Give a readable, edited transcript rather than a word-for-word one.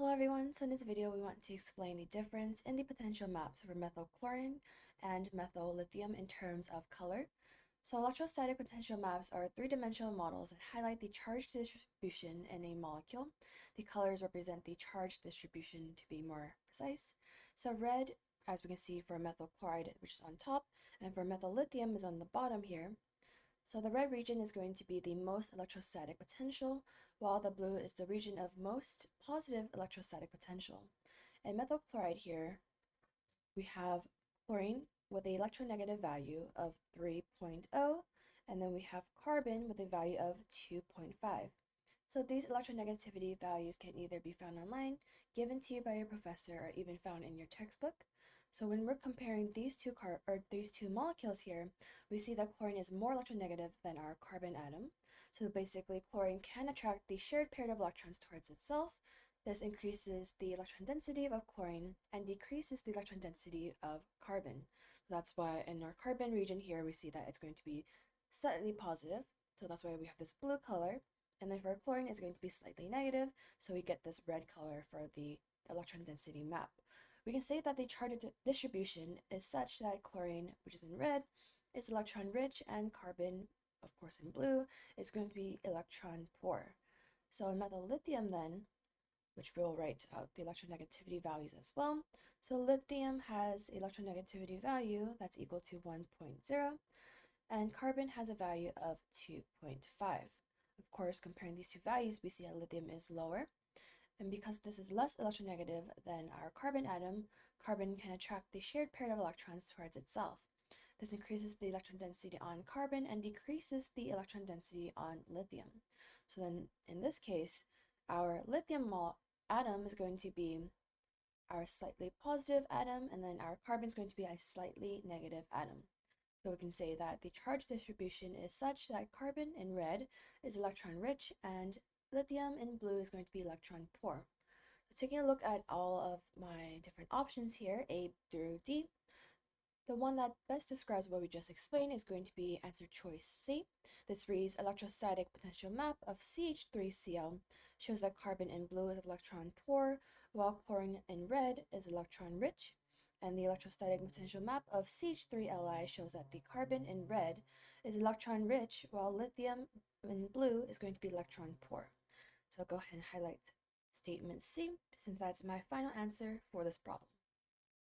Hello everyone, so in this video we want to explain the difference in the potential maps for methyl chlorine and methyl lithium in terms of color. So electrostatic potential maps are three-dimensional models that highlight the charge distribution in a molecule. The colors represent the charge distribution to be more precise. So red, as we can see for methyl chloride, which is on top, and for methyl lithium is on the bottom here. So the red region is going to be the most electrostatic potential, while the blue is the region of most positive electrostatic potential. In methyl chloride here, we have chlorine with the electronegative value of 3.0, and then we have carbon with a value of 2.5. So these electronegativity values can either be found online, given to you by your professor, or even found in your textbook. So when we're comparing these two molecules here, we see that chlorine is more electronegative than our carbon atom. So basically, chlorine can attract the shared pair of electrons towards itself. This increases the electron density of chlorine and decreases the electron density of carbon. So that's why in our carbon region here, we see that it's going to be slightly positive. So that's why we have this blue color. And then for chlorine, it's going to be slightly negative, so we get this red color for the electron density map. We can say that the charge distribution is such that chlorine, which is in red, is electron-rich, and carbon, of course in blue, is going to be electron-poor. So in methyl lithium then, which we'll write out the electronegativity values as well. So lithium has electronegativity value that's equal to 1.0, and carbon has a value of 2.5. Of course, comparing these two values, we see that lithium is lower. And because this is less electronegative than our carbon atom, carbon can attract the shared pair of electrons towards itself. This increases the electron density on carbon and decreases the electron density on lithium. So then, in this case, our lithium atom is going to be our slightly positive atom, and then our carbon is going to be a slightly negative atom. So we can say that the charge distribution is such that carbon in red is electron-rich and lithium in blue is going to be electron-poor. So taking a look at all of my different options here, A through D, the one that best describes what we just explained is going to be answer choice C. This reads, electrostatic potential map of CH₃Cl shows that carbon in blue is electron-poor, while chlorine in red is electron-rich. And the electrostatic potential map of CH₃Li shows that the carbon in red is electron-rich, while lithium in blue is going to be electron-poor. So I'll go ahead and highlight statement C, since that's my final answer for this problem.